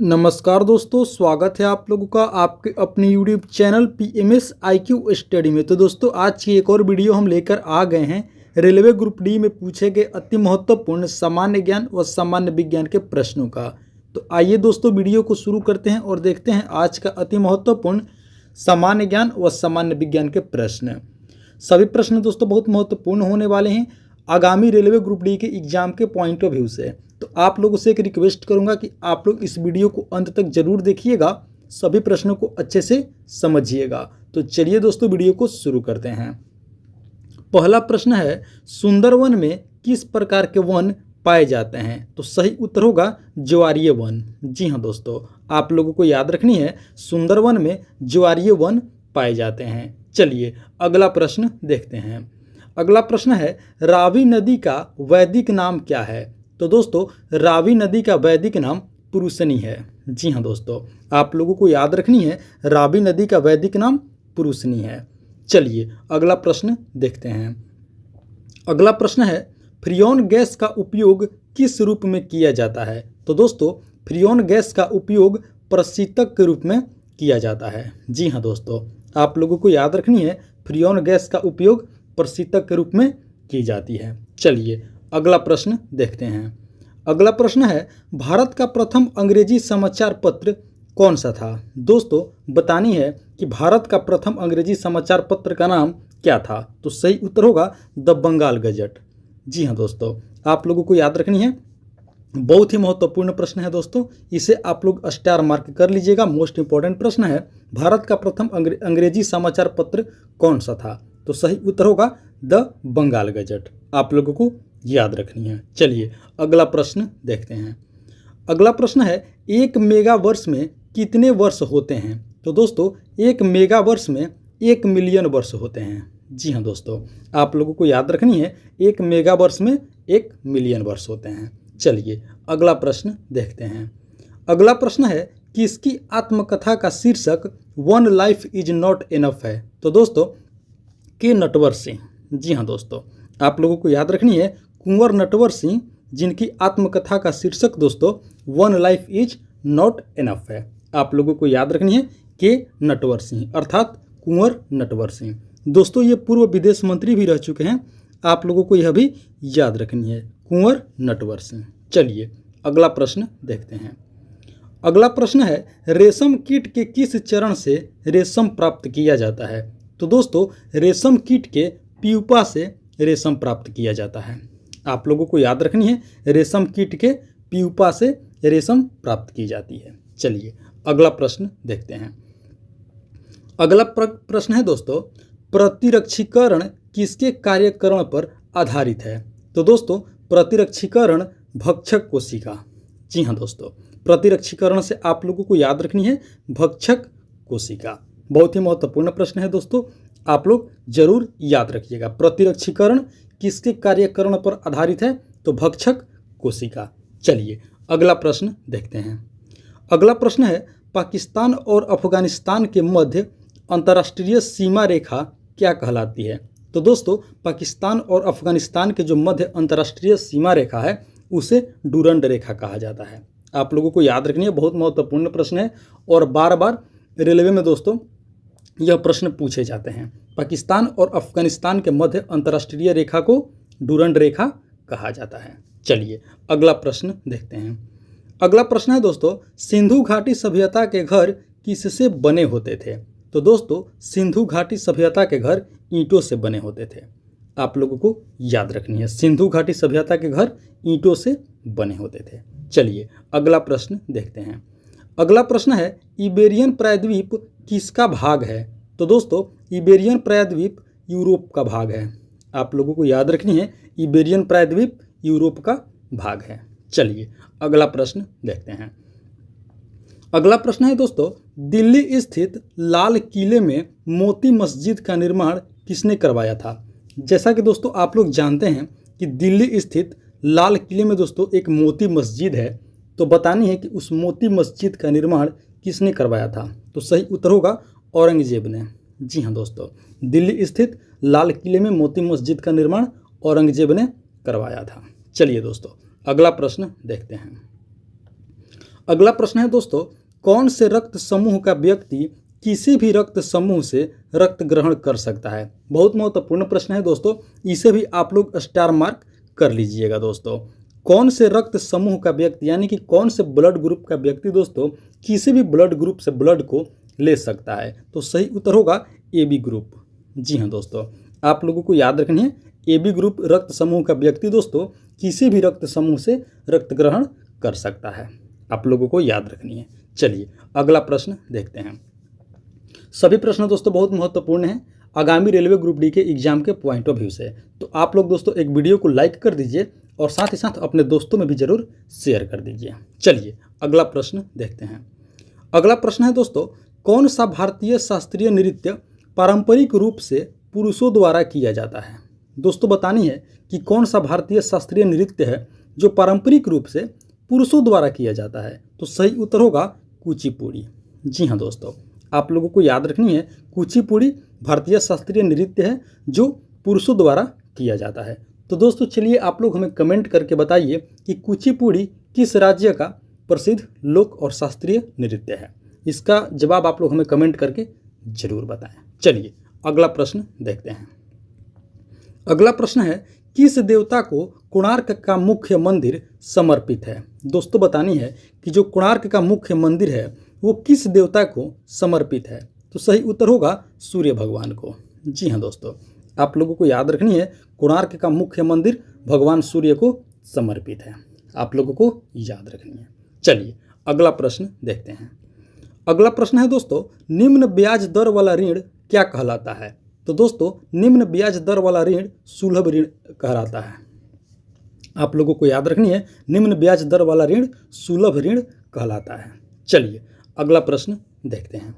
नमस्कार दोस्तों, स्वागत है आप लोगों का आपके अपने YouTube channel PMS IQ study में। तो दोस्तों, आज की एक और वीडियो हम लेकर आ गए हैं रेलवे ग्रुप डी में पूछे गए अति महत्वपूर्ण सामान्य ज्ञान व सामान्य विज्ञान के प्रश्नों का। तो आइए दोस्तों, वीडियो को शुरू करते हैं और देखते हैं आज का अति महत्वपूर्ण सामान्य ज्ञान व सामान्य विज्ञान के प्रश्न। सभी प्रश्न दोस्तों बहुत महत्वपूर्ण होने वाले हैं आगामी रेलवे ग्रुप डी के एग्जाम के पॉइंट ऑफ व्यू से। तो आप लोगों से एक रिक्वेस्ट करूंगा कि आप लोग इस वीडियो को अंत तक जरूर देखिएगा, सभी प्रश्नों को अच्छे से समझिएगा। तो चलिए दोस्तों, वीडियो को शुरू करते हैं। पहला प्रश्न है, सुंदरवन में किस प्रकार के वन पाए जाते हैं? तो सही उत्तर होगा ज्वारीय वन। जी हाँ दोस्तों, आप लोगों को याद रखनी है, सुंदरवन में ज्वारीय वन पाए जाते हैं। चलिए अगला प्रश्न देखते हैं। अगला प्रश्न है, रावी नदी का वैदिक नाम क्या है? तो दोस्तों, रावी नदी का वैदिक नाम पुरुषनी है। जी हाँ दोस्तों, आप लोगों को याद रखनी है, रावी नदी का वैदिक नाम पुरुषनी है। चलिए अगला प्रश्न देखते हैं। अगला प्रश्न है, फ्रियोन गैस का उपयोग किस रूप में किया जाता है? तो दोस्तों, फ्रियोन गैस का उपयोग प्रशीतक के रूप में किया जाता है। जी हाँ दोस्तों, आप लोगों को याद रखनी है, फ्रियोन गैस का उपयोग प्रशीतक के रूप में की जाती है। चलिए अगला प्रश्न देखते हैं। अगला प्रश्न है, भारत का प्रथम अंग्रेजी समाचार पत्र कौन सा था? दोस्तों, बतानी है कि भारत का प्रथम अंग्रेजी समाचार पत्र का नाम क्या था? तो सही उत्तर होगा द बंगाल गजट। जी हाँ दोस्तों, आप लोगों को याद रखनी है, बहुत ही महत्वपूर्ण प्रश्न है दोस्तों, इसे आप लोग स्टार मार्क कर लीजिएगा। मोस्ट इंपॉर्टेंट प्रश्न है, भारत का प्रथम अंग्रेजी समाचार पत्र कौन सा था? तो सही उत्तर होगा द बंगाल गजट। आप लोगों को याद रखनी है। चलिए अगला प्रश्न देखते हैं। अगला प्रश्न है, एक मेगा वर्ष में कितने वर्ष होते हैं? तो दोस्तों, एक मेगा वर्ष में 1 मिलियन वर्ष होते हैं। जी हाँ दोस्तों, आप लोगों को याद रखनी है, एक मेगा वर्ष में 1 मिलियन वर्ष होते हैं। चलिए अगला प्रश्न देखते हैं। अगला प्रश्न है, किसकी आत्मकथा का शीर्षक one life is not enough है? तो दोस्तों, के नटवर सिंह। जी हाँ दोस्तों, आप लोगों को याद रखनी है, कुंवर नटवर सिंह, जिनकी आत्मकथा का शीर्षक दोस्तों one life is not enough है। आप लोगों को याद रखनी है, के नटवर सिंह अर्थात कुंवर नटवर सिंह। दोस्तों, ये पूर्व विदेश मंत्री भी रह चुके हैं, आप लोगों को यह भी याद रखनी है, कुंवर नटवर सिंह। चलिए अगला प्रश्न देखते हैं। अगला प्रश्न है, रेशम कीट के किस चरण से रेशम प्राप्त किया जाता है? तो दोस्तों, रेशम कीट के प्यूपा से रेशम प्राप्त किया जाता है। आप लोगों को याद रखनी है, रेशम कीट के प्यूपा से रेशम प्राप्त की जाती है। चलिए अगला प्रश्न देखते हैं। अगला प्रश्न है दोस्तों, प्रतिरक्षीकरण किसके कार्यकरण पर आधारित है? तो दोस्तों, प्रतिरक्षीकरण भक्षक कोशिका। जी हाँ दोस्तों, प्रतिरक्षीकरण से आप लोगों को याद रखनी है भक्षक कोशिका। बहुत ही महत्वपूर्ण प्रश्न है दोस्तों, आप लोग जरूर याद रखिएगा, प्रतिरक्षीकरण किसके कार्यकरण पर आधारित है? तो भक्षक कोशिका। चलिए अगला प्रश्न देखते हैं। अगला प्रश्न है, पाकिस्तान और अफगानिस्तान के मध्य अंतर्राष्ट्रीय सीमा रेखा क्या कहलाती है? तो दोस्तों, पाकिस्तान और अफगानिस्तान के जो मध्य अंतर्राष्ट्रीय सीमा रेखा है उसे डूरंड रेखा कहा जाता है। आप लोगों को याद रखनी है, बहुत महत्वपूर्ण प्रश्न है और बार बार रेलवे में दोस्तों यह प्रश्न पूछे जाते हैं। पाकिस्तान और अफगानिस्तान के मध्य अंतर्राष्ट्रीय रेखा को डूरंड रेखा कहा जाता है। चलिए अगला प्रश्न देखते हैं। अगला प्रश्न है दोस्तों, सिंधु घाटी सभ्यता के घर किससे बने होते थे? तो दोस्तों, सिंधु घाटी सभ्यता के घर ईंटों से बने होते थे। आप लोगों को याद रखनी है, सिंधु घाटी सभ्यता के घर ईंटों से बने होते थे। चलिए अगला प्रश्न देखते हैं। अगला प्रश्न है, इबेरियन प्रायद्वीप किसका भाग है? तो दोस्तों, इबेरियन प्रायद्वीप यूरोप का भाग है। आप लोगों को याद रखनी है, इबेरियन प्रायद्वीप यूरोप का भाग है। चलिए अगला प्रश्न देखते हैं। अगला प्रश्न है दोस्तों, दिल्ली स्थित लाल किले में मोती मस्जिद का निर्माण किसने करवाया था? जैसा कि दोस्तों आप लोग जानते हैं कि दिल्ली स्थित लाल किले में दोस्तों एक मोती मस्जिद है, तो बतानी है कि उस मोती मस्जिद का निर्माण किसने करवाया था? तो सही उत्तर होगा औरंगजेब ने। जी हाँ दोस्तों, दिल्ली स्थित लाल किले में मोती मस्जिद का निर्माण औरंगजेब ने करवाया था। चलिए दोस्तों अगला प्रश्न देखते हैं। अगला प्रश्न है दोस्तों, कौन से रक्त समूह का व्यक्ति किसी भी रक्त समूह से रक्त ग्रहण कर सकता है? बहुत महत्वपूर्ण प्रश्न है दोस्तों, इसे भी आप लोग स्टार मार्क कर लीजिएगा दोस्तों। कौन से रक्त समूह का व्यक्ति यानी कि कौन से ब्लड ग्रुप का व्यक्ति दोस्तों किसी भी ब्लड ग्रुप से ब्लड को ले सकता है? तो सही उत्तर होगा ए बी ग्रुप। जी हाँ दोस्तों, आप लोगों को याद रखनी है, ए बी ग्रुप रक्त समूह का व्यक्ति दोस्तों किसी भी रक्त समूह से रक्त ग्रहण कर सकता है, आप लोगों को याद रखनी है। चलिए अगला प्रश्न देखते हैं। सभी प्रश्न दोस्तों बहुत महत्वपूर्ण हैं आगामी रेलवे ग्रुप डी के एग्जाम के पॉइंट ऑफ व्यू से। तो आप लोग दोस्तों एक वीडियो को लाइक कर दीजिए और साथ ही साथ अपने दोस्तों में भी जरूर शेयर कर दीजिए। चलिए अगला प्रश्न देखते हैं। अगला प्रश्न है दोस्तों, कौन सा भारतीय शास्त्रीय नृत्य पारंपरिक रूप से पुरुषों द्वारा किया जाता है? दोस्तों बतानी है कि कौन सा भारतीय शास्त्रीय नृत्य है जो पारंपरिक रूप से पुरुषों द्वारा किया जाता है? तो सही उत्तर होगा कुचिपुड़ी। जी हाँ दोस्तों, आप लोगों को याद रखनी है, कुचिपुड़ी भारतीय शास्त्रीय नृत्य है जो पुरुषों द्वारा किया जाता है। तो दोस्तों चलिए आप लोग हमें कमेंट करके बताइए कि कुचिपुड़ी किस राज्य का प्रसिद्ध लोक और शास्त्रीय नृत्य है? इसका जवाब आप लोग हमें कमेंट करके जरूर बताएं। चलिए अगला प्रश्न देखते हैं। अगला प्रश्न है, किस देवता को कोणार्क का मुख्य मंदिर समर्पित है? दोस्तों बतानी है कि जो कोणार्क का मुख्य मंदिर है वो किस देवता को समर्पित है? तो सही उत्तर होगा सूर्य भगवान को। जी हाँ दोस्तों, आप लोगों को याद रखनी है, कोणार्क का मुख्य मंदिर भगवान सूर्य को समर्पित है, आप लोगों को याद रखनी है। चलिए अगला प्रश्न देखते हैं। अगला प्रश्न है दोस्तों, निम्न ब्याज दर वाला ऋण क्या कहलाता है? तो दोस्तों निम्न ब्याज दर वाला ऋण सुलभ ऋण कहलाता है, आप लोगों को याद रखनी है, निम्न ब्याज दर वाला ऋण सुलभ ऋण कहलाता है। चलिए अगला प्रश्न देखते हैं।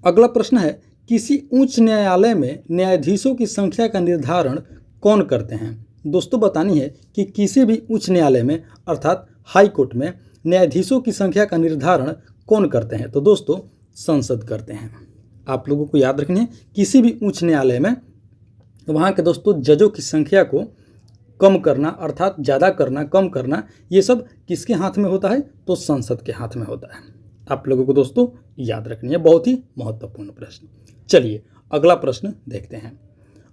अगला प्रश्न है, किसी उच्च न्यायालय में न्यायाधीशों की संख्या का निर्धारण कौन करते हैं? दोस्तों बतानी है कि किसी भी उच्च न्यायालय में अर्थात हाई कोर्ट में न्यायाधीशों की संख्या का निर्धारण कौन करते हैं? तो दोस्तों संसद करते हैं, आप लोगों को याद रखनी है, किसी भी उच्च न्यायालय में वहाँ के दोस्तों जजों की संख्या को कम करना अर्थात ज़्यादा करना कम करना ये सब किसके हाथ में होता है? तो संसद के हाथ में होता है, आप लोगों को दोस्तों याद रखनी है, बहुत ही महत्वपूर्ण प्रश्न। चलिए अगला प्रश्न देखते हैं।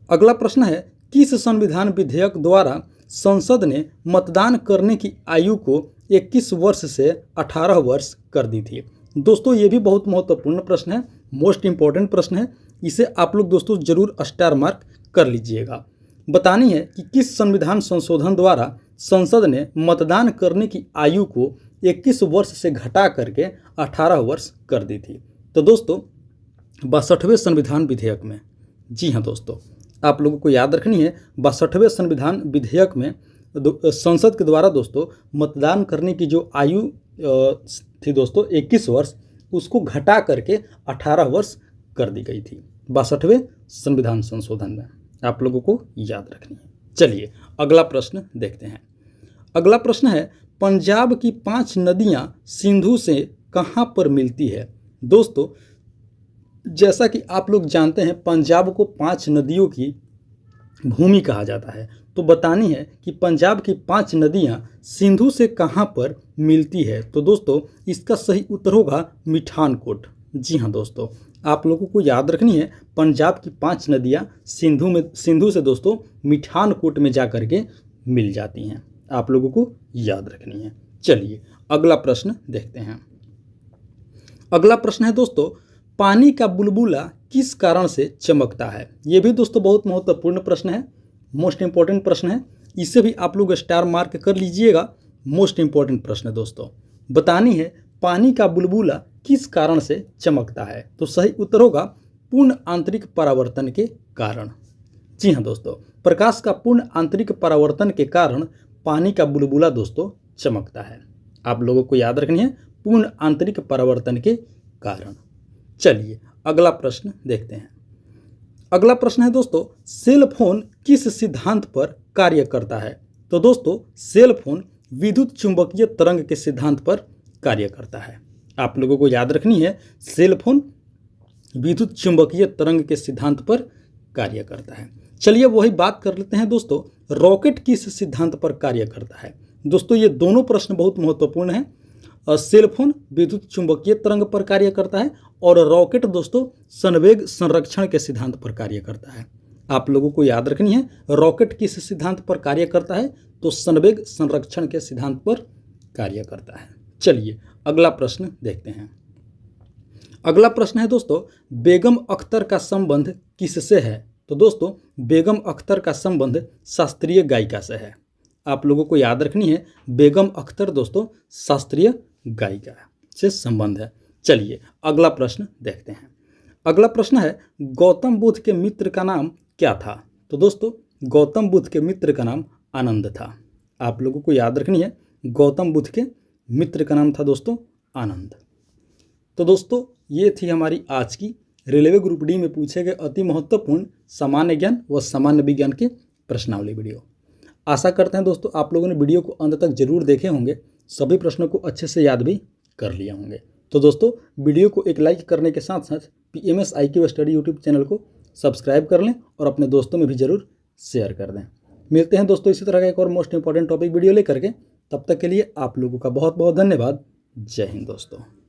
अगला प्रश्न है, किस संविधान विधेयक द्वारा संसद ने मतदान करने की आयु को 21 वर्ष से 18 वर्ष कर दी थी? दोस्तों ये भी बहुत महत्वपूर्ण प्रश्न है, मोस्ट इंपॉर्टेंट प्रश्न है, इसे आप लोग दोस्तों जरूर स्टार मार्क कर लीजिएगा। बतानी है कि किस संविधान संशोधन द्वारा संसद ने मतदान करने की आयु को 21 वर्ष से घटा करके 18 वर्ष कर दी थी? तो दोस्तों 62वें संविधान विधेयक में। जी हाँ दोस्तों, आप लोगों को याद रखनी है, 62वें संविधान विधेयक में संसद के द्वारा दोस्तों मतदान करने की जो आयु थी दोस्तों 21 वर्ष, उसको घटा करके 18 वर्ष कर दी गई थी 62वें संविधान संशोधन में, आप लोगों को याद रखनी है। चलिए अगला प्रश्न देखते हैं। अगला प्रश्न है, पंजाब की 5 नदियां सिंधु से कहां पर मिलती है? दोस्तों जैसा कि आप लोग जानते हैं पंजाब को 5 नदियों की भूमि कहा जाता है, तो बतानी है कि पंजाब की 5 नदियां सिंधु से कहां पर मिलती है? तो दोस्तों इसका सही उत्तर होगा मिठानकोट। जी हाँ दोस्तों, आप लोगों को याद रखनी है, पंजाब की 5 नदियां सिंधु से दोस्तों मिठानकोट में जा कर के मिल जाती हैं, आप लोगों को याद रखनी है। चलिए अगला प्रश्न देखते हैं। अगला प्रश्न है दोस्तों, पानी का बुलबुला किस कारण से चमकता है? ये भी दोस्तों बहुत महत्वपूर्ण प्रश्न है, मोस्ट इंपॉर्टेंट प्रश्न है, इसे भी आप लोग स्टार मार्क कर लीजिएगा, मोस्ट इंपॉर्टेंट प्रश्न है दोस्तों। बतानी है पानी का बुलबुला किस कारण से चमकता है? तो सही उत्तर होगा पूर्ण आंतरिक परावर्तन के कारण। जी हाँ दोस्तों, प्रकाश का पूर्ण आंतरिक परावर्तन के कारण पानी का बुलबुला दोस्तों चमकता है, आप लोगों को याद रखनी है, पूर्ण आंतरिक परावर्तन के कारण। चलिए अगला प्रश्न देखते हैं। अगला प्रश्न है दोस्तों, सेल फोन किस सिद्धांत पर कार्य करता है? तो दोस्तों सेल फोन विद्युत चुंबकीय तरंग के सिद्धांत पर कार्य करता है, आप लोगों को याद रखनी है, सेल फोन विद्युत चुंबकीय तरंग के सिद्धांत पर कार्य करता है। चलिए वही बात कर लेते हैं दोस्तों, रॉकेट किस सिद्धांत पर कार्य करता है? दोस्तों ये दोनों प्रश्न बहुत महत्वपूर्ण हैं, सेलफोन विद्युत चुंबकीय तरंग पर कार्य करता है और रॉकेट दोस्तों संवेग संरक्षण के सिद्धांत पर कार्य करता है। आप लोगों को याद रखनी है, रॉकेट किस सिद्धांत पर कार्य करता है, तो संवेग संरक्षण के सिद्धांत पर कार्य करता है। चलिए अगला प्रश्न देखते हैं। अगला प्रश्न है दोस्तों, बेगम अख्तर का संबंध किससे है? तो दोस्तों बेगम अख्तर का संबंध शास्त्रीय गायिका से है। आप लोगों को याद रखनी है, बेगम अख्तर दोस्तों शास्त्रीय गायिका से संबंध है। चलिए अगला प्रश्न देखते हैं। अगला प्रश्न है, गौतम बुद्ध के मित्र का नाम क्या था? तो दोस्तों गौतम बुद्ध के मित्र का नाम आनंद था। आप लोगों को याद रखनी है, गौतम बुद्ध के मित्र का नाम था दोस्तों आनंद। तो दोस्तों ये थी हमारी आज की रेलवे ग्रुप डी में पूछे गए अति महत्वपूर्ण सामान्य ज्ञान व सामान्य विज्ञान के प्रश्नावली वीडियो। आशा करते हैं दोस्तों आप लोगों ने वीडियो को अंत तक जरूर देखे होंगे, सभी प्रश्नों को अच्छे से याद भी कर लिए होंगे। तो दोस्तों वीडियो को एक लाइक करने के साथ साथ PMS IQ study YouTube channel को सब्सक्राइब कर लें और अपने दोस्तों में भी जरूर शेयर कर दें। मिलते हैं दोस्तों इसी तरह का एक और मोस्ट इंपॉर्टेंट टॉपिक वीडियो लेकर के। तब तक के लिए आप लोगों का बहुत बहुत धन्यवाद। जय हिंद दोस्तों।